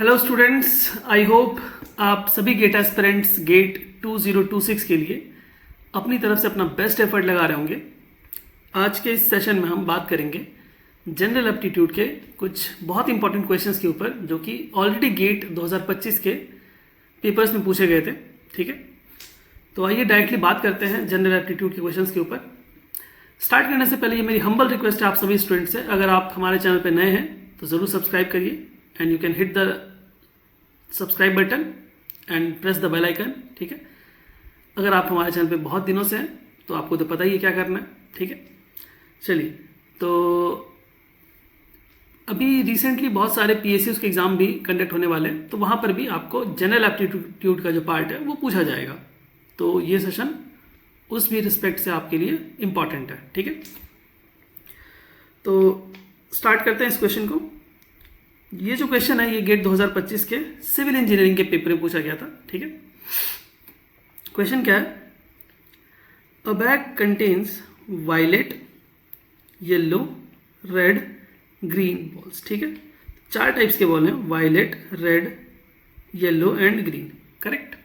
Hello students, I hope आप सभी gate aspirants gate 2026 के लिए अपनी तरफ से अपना बेस्ट एफर्ट लगा रहे होंगे। आज के इस सेशन में हम बात करेंगे जनरल एप्टीट्यूड के कुछ बहुत इंपॉर्टेंट क्वेश्चंस के ऊपर जो कि ऑलरेडी गेट 2025 के पेपर्स में पूछे गए थे। ठीक है, तो आइए डायरेक्टली बात करते हैं जनरल एप्टीट्यूड के क्वेश्चंस के ऊपर। स्टार्ट करने से पहले ये मेरी हम्बल रिक्वेस्ट है आप सभी स्टूडेंट्स से, अगर आप हमारे चैनल पर नए हैं तो ज़रूर सब्सक्राइब करिए and you can hit the subscribe button and press the bell icon. ठीक है, अगर आप हमारे चैनल पे बहुत दिनों से हैं तो आपको तो पता ही है क्या करना है। ठीक है, चलिए, तो अभी रिसेंटली बहुत सारे पीएसयू के एग्ज़ाम भी कंडक्ट होने वाले हैं, तो वहाँ पर भी आपको जनरल एप्टीट्यूड का जो पार्ट है वो पूछा जाएगा। तो ये सेशन उस भी रिस्पेक्ट से आपके लिए इम्पॉर्टेंट है। ठीक है, तो स्टार्ट करते हैं इस क्वेश्चन को। ये जो क्वेश्चन है ये गेट 2025 के सिविल इंजीनियरिंग के पेपर में पूछा गया था। ठीक है, क्वेश्चन क्या है? A bag contains violet, yellow, red, green balls. ठीक है, चार टाइप्स के बॉल हैं, violet, red, yellow and green. Correct.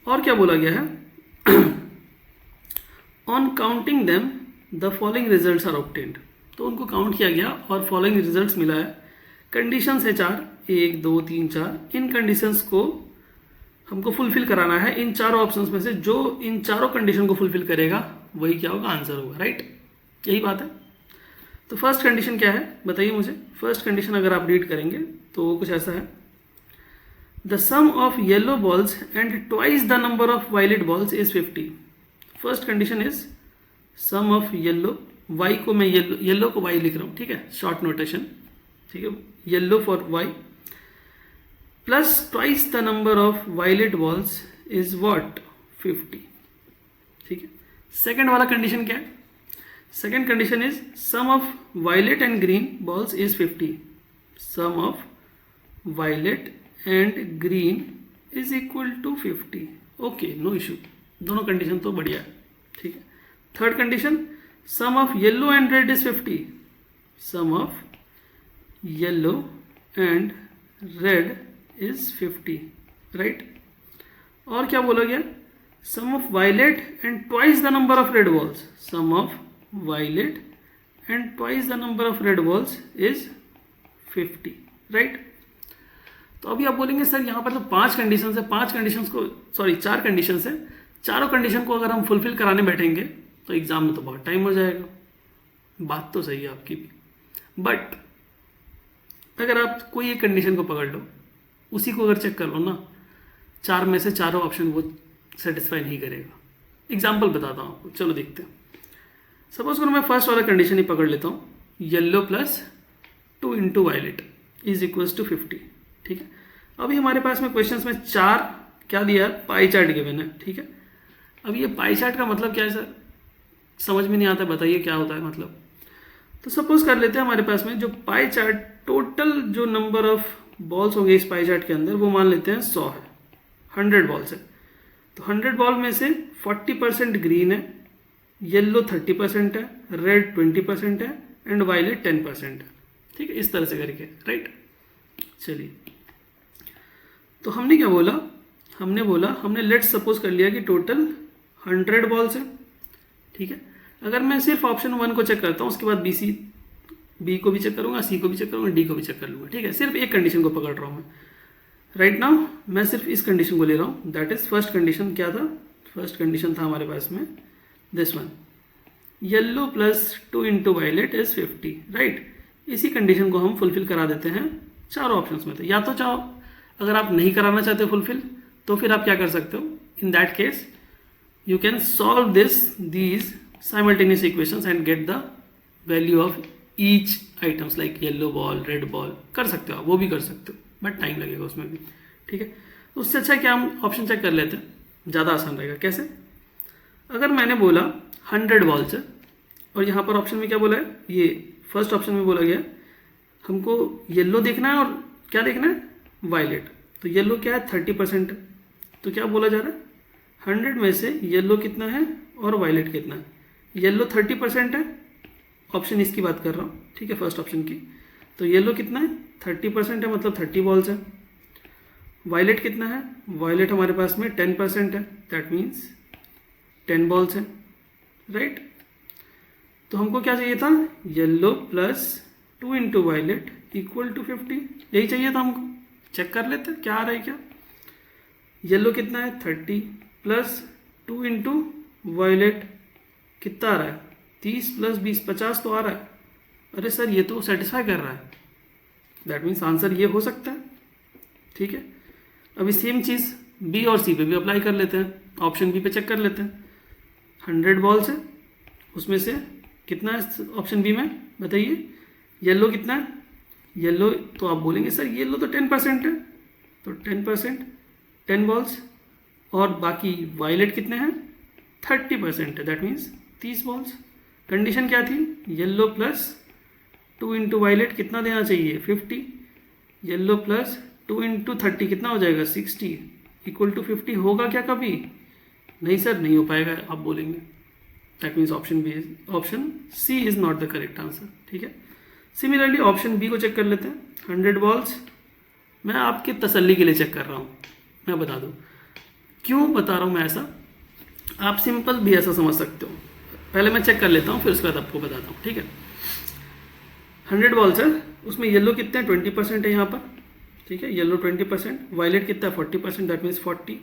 और क्या बोला गया है? On counting them the following results are obtained. तो उनको काउंट किया गया और फॉलोइंग रिजल्ट्स मिला है। कंडीशंस है चार, 1 2 3 4। इन कंडीशंस को हमको फुलफिल कराना है। इन चारों ऑप्शंस में से जो इन चारों कंडीशन को फुलफिल करेगा वही क्या होगा, आंसर होगा। राइट, यही बात है। तो फर्स्ट कंडीशन क्या है बताइए मुझे। फर्स्ट कंडीशन अगर आप रीड करेंगे तो वो कुछ ऐसा है, the sum of yellow balls and twice the number of violet balls is 50। First condition is sum of yellow, Y को मैं येलो को वाई लिख रहा हूँ। ठीक है, शॉर्ट नोटेशन। ठीक है, yellow for Y plus twice the number of violet balls is what, 50। ठीक है, सेकंड वाला कंडीशन क्या है? Second condition is sum of violet and green balls is 50। Sum of violet and green is equal to 50। Okay, no issue, दोनों condition तो बढ़िया है। ठीक है, third condition sum of yellow and red is 50। Sum of yellow and red is 50। Right, और क्या बोला गया? Sum of violet and twice the number of red balls. Sum of violet and twice the number of red balls is 50। Right, तो अभी आप बोलेंगे sir यहाँ पर तो 5 कंडीशन है, 5 कंडीशंस को चार कंडीशन है, चारों कंडीशन को अगर हम फुलफिल कराने बैठेंगे तो एग्जाम में तो बहुत टाइम हो जाएगा। बात तो सही है आपकी भी, बट अगर आप कोई एक कंडीशन को पकड़ लो, उसी को अगर चेक कर लो ना, 4 में से चारों ऑप्शन वो सेटिस्फाई नहीं करेगा। एग्जाम्पल बताता हूँ आपको, चलो देखते हैं। सपोज करो मैं फर्स्ट वाला कंडीशन ही पकड़ लेता हूँ, yellow plus 2 into violet is equals to 50। ठीक है, अभी हमारे पास में क्वेश्चंस में 4 क्या दिया है, पाई चार्ट गिवन है। ठीक है, अब ये पाई चार्ट का मतलब क्या है सर, समझ में नहीं आता, बताइए क्या होता है मतलब। तो सपोज कर लेते हैं हमारे पास में जो पाई चार्ट, टोटल जो नंबर ऑफ बॉल्स होंगे इस पाई चार्ट के अंदर वो मान लेते हैं 100 है, 100 बॉल्स है। तो 100 बॉल में से 40% ग्रीन है, येलो 30% है, रेड 20% है एंड वायलेट 10% है। ठीक है, इस तरह से करके। राइट, चलिए, तो हमने क्या बोला, हमने लेट्स सपोज कर लिया कि टोटल 100 बॉल्स है। ठीक है, अगर मैं सिर्फ ऑप्शन 1 को चेक करता हूँ, उसके बाद बी को भी चेक करूँगा, सी को भी चेक करूँगा, डी को भी चेक कर लूँगा। ठीक है, सिर्फ एक कंडीशन को पकड़ रहा हूँ मैं। राइट नाउ मैं सिर्फ इस कंडीशन को ले रहा हूँ, दैट इज फर्स्ट कंडीशन। क्या था? फर्स्ट कंडीशन था हमारे पास में this one, yellow plus 2 into violet is 50। Right, इसी कंडीशन को हम फुलफिल करा देते हैं चारों ऑप्शंस में। तो या तो चाहो, अगर आप नहीं कराना चाहते फुलफिल तो फिर आप क्या कर सकते हो, in that case you can solve these simultaneous equations and get the value of each items like yellow ball, red ball। कर सकते हो आप, वो भी कर सकते हो, बट टाइम लगेगा उसमें भी। ठीक है, तो उससे अच्छा क्या हम ऑप्शन चेक कर लेते हैं, ज़्यादा आसान रहेगा। कैसे? अगर मैंने बोला 100 बॉल्स है और यहाँ पर ऑप्शन में क्या बोला है, ये फर्स्ट ऑप्शन में बोला गया हमको येलो देखना है और क्या देखना है, वायलेट। तो येलो क्या है, 30% है। तो क्या बोला जा रहा है, 100 में से येलो कितना है और वायलेट कितना है। येलो 30% है, ऑप्शन इसकी बात कर रहा हूँ। ठीक है, फर्स्ट ऑप्शन की। तो येलो कितना है, 30% है, मतलब 30 बॉल्स है। वायलेट कितना है, वायलेट हमारे पास में 10% है, दैट मीन्स 10 बॉल्स है, राइट। तो हमको क्या चाहिए था, yellow plus 2 into violet equal to 50, यही चाहिए था हमको। चेक कर लेते क्या आ रहा है क्या। येलो कितना है 30 प्लस 2 इंटू वायलेट कितना आ रहा है 30 प्लस 20 50 तो आ रहा है। अरे सर ये तो सेटिस्फाई कर रहा है, दैट मीन्स आंसर ये हो सकता है, ठीक है। अभी सेम चीज़ बी और सी पे भी अप्लाई कर लेते हैं, ऑप्शन बी पे चेक कर लेते हैं। 100 बॉल्स है, उसमें से कितना है ऑप्शन बी में बताइए, येलो कितना है, येलो तो आप बोलेंगे सर येलो तो 10% है, तो 10% 10 बॉल्स, और बाकी वायलेट कितने हैं 30% है, दैट मीन्स 30 बॉल्स। कंडीशन क्या थी, येलो प्लस 2 इंटू वायलेट कितना देना चाहिए 50, येलो प्लस 2 इंटू 30 कितना हो जाएगा 60 इक्वल टू 50। होगा क्या कभी, नहीं सर नहीं हो पाएगा आप बोलेंगे, that means option C is not the correct answer, ठीक है। सिमिलरली ऑप्शन बी को चेक कर लेते हैं। 100 बॉल्स, मैं आपके तसल्ली के लिए चेक कर रहा हूँ, मैं बता दूँ क्यों बता रहा हूँ मैं ऐसा, आप सिंपल भी ऐसा समझ सकते हो। पहले मैं चेक कर लेता हूँ फिर उसके बाद आपको बताता हूँ, ठीक है। 100 बॉल्स है, उसमें येलो कितने 20% है यहाँ पर, ठीक है, येलो 20%, वायलेट कितना 40%, दैट मीन्स 40,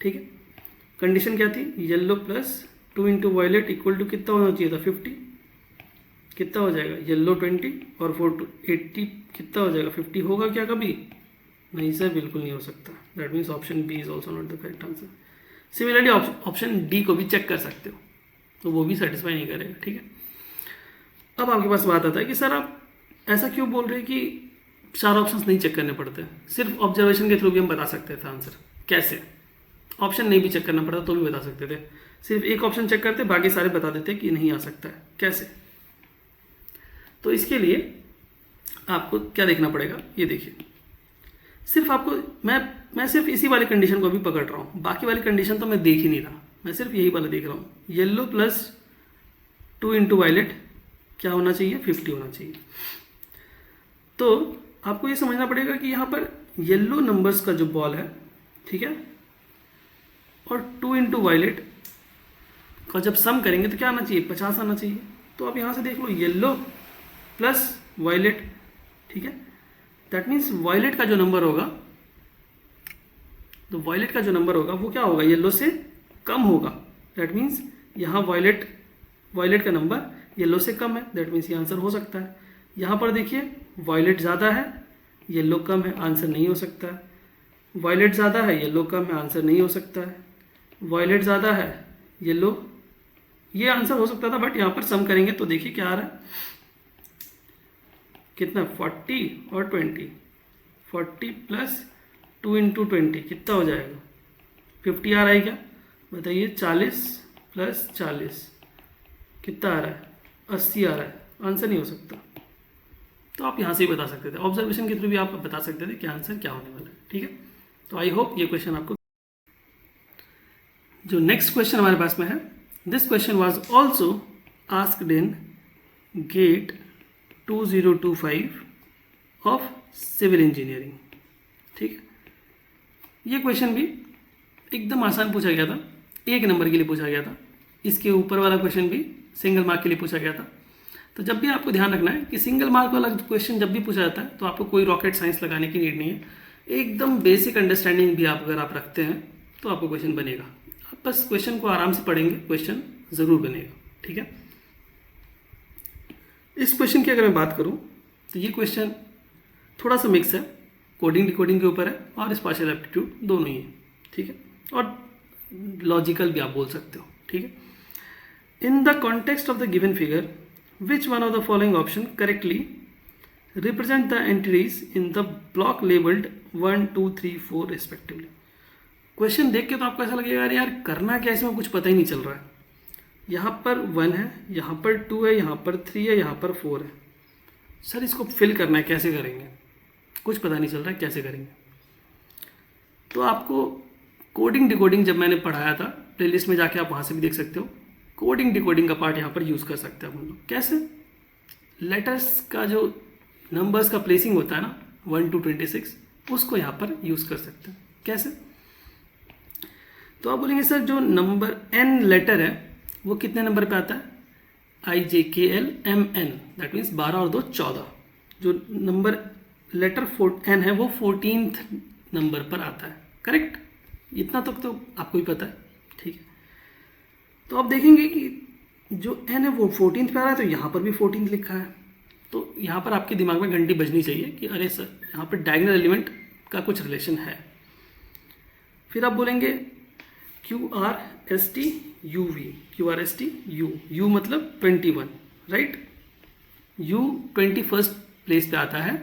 ठीक है। कंडीशन क्या थी, yellow plus 2 into violet equal to कितना होना चाहिए था 50, कितना हो जाएगा येलो 20 और 80 कितना हो जाएगा 50। होगा क्या कभी, नहीं सर बिल्कुल नहीं हो सकता, that means option B is also not the correct answer. Similarly option D को भी चेक कर सकते हो, तो वो भी सेटिस्फाई नहीं करेगा, ठीक है। अब आपके पास बात आता है कि सर आप ऐसा क्यों बोल रहे हैं कि 4 ऑप्शंस नहीं चेक करने पड़ते, सिर्फ ऑब्जर्वेशन के थ्रू भी हम बता सकते थे आंसर। कैसे, ऑप्शन नहीं भी चेक करना पड़ता तो भी बता सकते थे, सिर्फ एक ऑप्शन चेक करते बाकी सारे बता देते कि नहीं आ सकता है, कैसे। तो इसके लिए आपको क्या देखना पड़ेगा, ये देखिए, सिर्फ आपको मैं सिर्फ इसी वाली कंडीशन को भी पकड़ रहा हूँ, बाकी वाली कंडीशन तो मैं देख ही नहीं रहा, मैं सिर्फ यही वाला देख रहा हूँ। येलो प्लस 2 इंटू वायलेट क्या होना चाहिए 50 होना चाहिए। तो आपको ये समझना पड़ेगा कि यहाँ पर येलो नंबर्स का जो बॉल है, ठीक है, और 2 इंटू वायलेट का जब सम करेंगे तो क्या आना चाहिए 50 आना चाहिए। तो आप यहाँ से देख लो येलो प्लस वायलेट, ठीक है, दैट मीन्स वायलेट का जो नंबर होगा, तो वायलेट का जो नंबर होगा वो क्या होगा, येलो से कम होगा, दैट मीन्स यहाँ वायलेट का नंबर येलो से कम है, दैट मीन्स ये आंसर हो सकता है। यहाँ पर देखिए वायलेट ज़्यादा है येलो कम है, आंसर नहीं हो सकता है। वायलेट ज़्यादा है येलो कम है, आंसर नहीं हो सकता है। वायलेट ज़्यादा है येलो, ये आंसर हो सकता था, बट यहाँ पर सम करेंगे तो देखिए क्या आ रहा है, कितना 40 और 20, 40 प्लस 2 इंटू 20 कितना हो जाएगा 50 आ रहा है क्या बताइए। 40 प्लस 40 कितना आ रहा है 80 आ रहा है, आंसर नहीं हो सकता। तो आप यहाँ से ही बता सकते थे, ऑब्जर्वेशन के थ्रू भी आप बता सकते थे कि आंसर क्या होने वाला है, ठीक है। तो आई होप ये क्वेश्चन आपको। जो नेक्स्ट क्वेश्चन हमारे पास में है, this question was also asked in GATE 2025 of civil engineering, ठीक है। ये क्वेश्चन भी एकदम आसान पूछा गया था, 1 नंबर के लिए पूछा गया था। इसके ऊपर वाला क्वेश्चन भी सिंगल मार्क के लिए पूछा गया था। तो जब भी आपको ध्यान रखना है कि सिंगल मार्क वाला क्वेश्चन जब भी पूछा जाता है तो आपको कोई रॉकेट साइंस लगाने की नीड नहीं है, एकदम बेसिक अंडरस्टैंडिंग भी आप अगर आप रखते हैं तो आपको क्वेश्चन बनेगा। आप बस क्वेश्चन को आराम से पढ़ेंगे, क्वेश्चन ज़रूर बनेगा, ठीक है। इस क्वेश्चन की अगर मैं बात करूं तो ये क्वेश्चन थोड़ा सा मिक्स है, कोडिंग डिकोडिंग के ऊपर है और स्पेशल एप्टीट्यूड दोनों ही है, ठीक है, और लॉजिकल भी आप बोल सकते हो, ठीक है। In the context of the given figure which one of the following option correctly represent the entries in the block labelled 1 2 3 4 respectively. Question देख के तो आपको ऐसा लगेगा अरे यार करना क्या, इसमें कुछ पता ही नहीं चल रहा है। यहाँ पर 1 है, यहाँ पर 2 है, यहाँ पर 3 है, यहाँ पर 4 है। सर इसको फिल करना है, कैसे करेंगे, कुछ पता नहीं चल रहा है कैसे करेंगे। तो आपको कोडिंग डिकोडिंग जब मैंने पढ़ाया था प्लेलिस्ट में जाके आप वहाँ से भी देख सकते हो, कोडिंग डिकोडिंग का पार्ट यहाँ पर यूज़ कर सकते हैं हम लोग। कैसे, लेटर्स का जो नंबर्स का प्लेसिंग होता है ना 1 to 26, उसको यहाँ पर यूज़ कर सकते हैं। कैसे? तो आप बोलेंगे सर जो नंबर n लेटर है वो कितने नंबर पे आता है? IJKLMN, दैट मीन्स 12 और 2 14। जो नंबर लेटर n है वो 14th नंबर पर आता है, करेक्ट? इतना तक तो आपको ही पता है, ठीक है। तो आप देखेंगे कि जो n है वो 14th पे आ रहा है, तो यहाँ पर भी 14th लिखा है। तो यहाँ पर आपके दिमाग में घंटी बजनी चाहिए कि अरे सर यहाँ पर डायगोनल एलिमेंट का कुछ रिलेशन है। फिर आप बोलेंगे QRSTUV, QRSTU, U मतलब 21, राइट? U 21st प्लेस पे आता है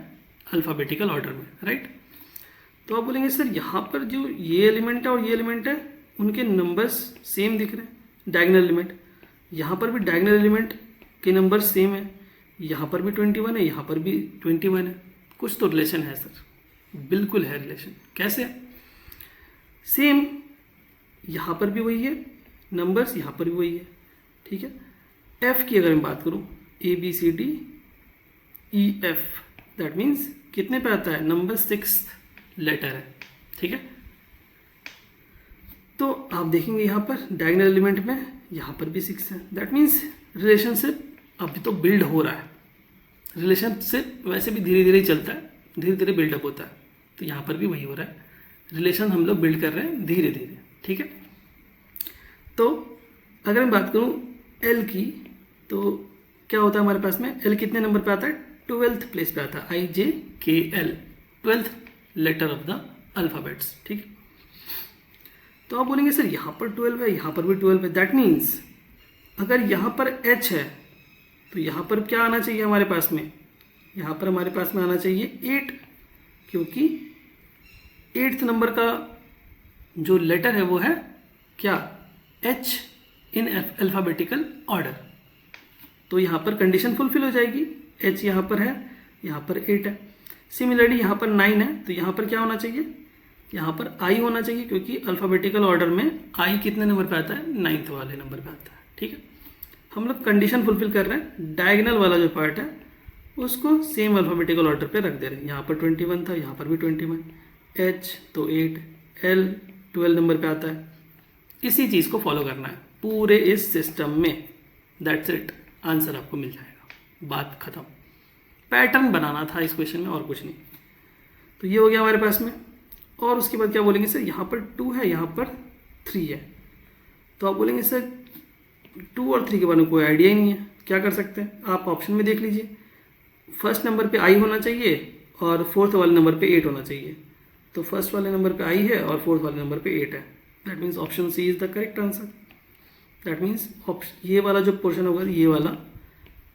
अल्फ़ाबेटिकल ऑर्डर में, राइट? तो आप बोलेंगे सर यहाँ पर जो ये एलिमेंट है और ये एलिमेंट है उनके नंबर्स सेम दिख रहे हैं, डायगोनल एलिमेंट। यहाँ पर भी डायगोनल एलिमेंट के नंबर सेम है, यहाँ पर भी 21 है, यहाँ पर भी 21 है। कुछ तो रिलेशन है सर, बिल्कुल है रिलेशन। कैसे? सेम, यहाँ पर भी वही है, नंबर्स यहाँ पर भी वही है, ठीक है। F की अगर मैं बात करूँ, ABCDEF, दैट मीन्स कितने पे आता है? नंबर 6th लेटर है, ठीक है। तो आप देखेंगे यहाँ पर डायगोनल एलिमेंट में यहाँ पर भी 6 है, दैट मीन्स रिलेशनशिप अभी तो बिल्ड हो रहा है। रिलेशनशिप वैसे भी धीरे धीरे ही चलता है, धीरे धीरे बिल्डअप होता है। तो यहाँ पर भी वही हो रहा है, रिलेशन हम लोग बिल्ड कर रहे हैं धीरे धीरे, ठीक है। तो अगर मैं बात करूँ L की, तो क्या होता है हमारे पास में? L कितने नंबर पे आता है? 12th प्लेस पे आता है, IJKL, 12th letter of the alphabets, ठीक। तो आप बोलेंगे सर यहाँ पर 12 है, यहाँ पर भी 12 है, दैट मीन्स अगर यहाँ पर H है तो यहाँ पर क्या आना चाहिए हमारे पास में? यहाँ पर हमारे पास में आना चाहिए 8, क्योंकि 8th नंबर का जो लेटर है वो है क्या? H in alphabetical order. तो यहाँ पर कंडीशन फुलफिल हो जाएगी, H यहाँ पर है, यहाँ पर 8 है। सिमिलरली यहाँ पर 9 है, तो यहाँ पर क्या होना चाहिए? यहाँ पर I होना चाहिए, क्योंकि अल्फ़ाबेटिकल ऑर्डर में I कितने नंबर पे आता है? 9th वाले नंबर पे आता है, ठीक है। हम लोग कंडीशन फुलफिल कर रहे हैं, डायगोनल वाला जो पार्ट है उसको सेम अल्फ़ाबेटिकल ऑर्डर पे रख दे रहे हैं। यहाँ पर 21 था, यहाँ पर भी 21, H तो 8, L 12 नंबर पे आता है। इसी चीज़ को फॉलो करना है पूरे इस सिस्टम में, दैट्स इट, आंसर आपको मिल जाएगा, बात खत्म। पैटर्न बनाना था इस क्वेश्चन में और कुछ नहीं। तो ये हो गया हमारे पास में। और उसके बाद क्या बोलेंगे सर? यहाँ पर 2 है, यहाँ पर 3 है। तो आप बोलेंगे सर 2 और 3 के बारे में कोई आइडिया ही नहीं है, क्या कर सकते हैं? आप ऑप्शन में देख लीजिए, फर्स्ट नंबर पे I होना चाहिए और फोर्थ वाले नंबर पे 8 होना चाहिए। तो फर्स्ट वाले नंबर पे I है और फोर्थ वाले नंबर पे 8 है, that means option C is the correct answer. That means ये वाला जो पोर्शन होगा, ये वाला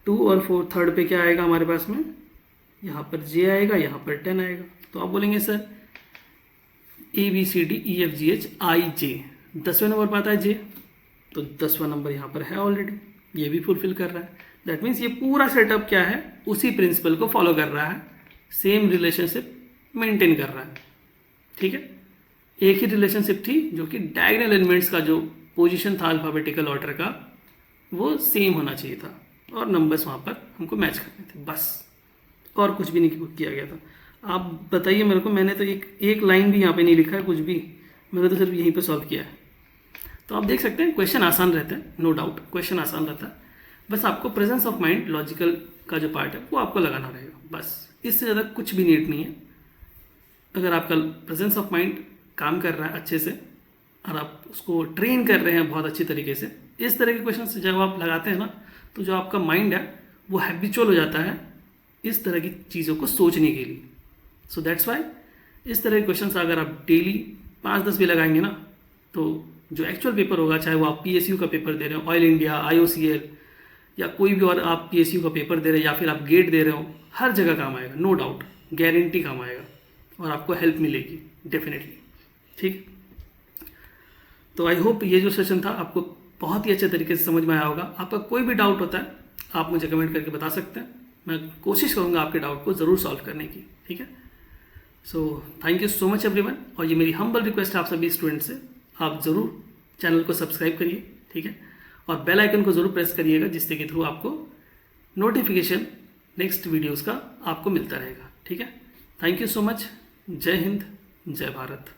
2 और 4 थर्ड पे क्या आएगा हमारे पास में? यहाँ पर J आएगा, यहाँ पर 10 आएगा। तो आप बोलेंगे सर ABCDEFGH IJ 10वें नंबर पर आता है J, तो 10वां नंबर यहाँ पर है ऑलरेडी, ये भी फुलफिल कर रहा है। दैट मीन्स ये पूरा सेटअप क्या है? उसी प्रिंसिपल को फॉलो कर रहा है, सेम रिलेशनशिप मेंटेन कर रहा है, ठीक है। एक ही रिलेशनशिप थी जो कि डायगोनल एलिमेंट्स का जो पोजीशन था अल्फ़ाबेटिकल ऑर्डर का वो सेम होना चाहिए था और नंबर्स वहाँ पर हमको मैच करने थे, बस, और कुछ भी नहीं किया गया था। आप बताइए मेरे को, मैंने तो एक लाइन भी यहाँ पे नहीं लिखा है कुछ भी, मैंने तो सिर्फ यहीं पे सॉल्व किया है। तो आप देख सकते हैं क्वेश्चन आसान रहता है, नो डाउट क्वेश्चन आसान रहता है, बस आपको प्रेजेंस ऑफ माइंड लॉजिकल का जो पार्ट है वो आपको लगाना रहेगा, बस, इससे ज़्यादा कुछ भी नीड नहीं है। अगर आपका प्रेजेंस ऑफ माइंड काम कर रहा है अच्छे से और आप उसको ट्रेन कर रहे हैं बहुत अच्छी तरीके से, इस तरह के क्वेश्चन जब आप लगाते हैं ना, तो जो आपका माइंड है वो हैबिचुअल हो जाता है इस तरह की चीज़ों को सोचने के लिए। सो दैट्स वाई इस तरह के क्वेश्चन अगर आप डेली 5-10 भी लगाएंगे ना, तो जो एक्चुअल पेपर होगा, चाहे वो आप PSU का पेपर दे रहे हो, ऑयल इंडिया, IOCL या कोई भी और आप PSU का पेपर दे रहे हो या फिर आप गेट दे रहे हो, हर जगह काम आएगा, नो डाउट, गारंटी काम आएगा और आपको हेल्प मिलेगी डेफिनेटली, ठीक। तो आई होप ये जो सेशन था आपको बहुत ही अच्छे तरीके से समझ में आया होगा। आपका कोई भी डाउट होता है आप मुझे कमेंट करके बता सकते हैं, मैं कोशिश करूँगा आपके डाउट को ज़रूर सॉल्व करने की, ठीक है। So thank you so much everyone, और ये मेरी हम्बल रिक्वेस्ट है आप सभी स्टूडेंट से, आप ज़रूर चैनल को सब्सक्राइब करिए, ठीक है, और बेल आइकन को ज़रूर प्रेस करिएगा, जिससे कि थ्रू आपको नोटिफिकेशन नेक्स्ट वीडियोस का आपको मिलता रहेगा। ठीक है, थैंक यू सो मच। जय हिंद, जय भारत।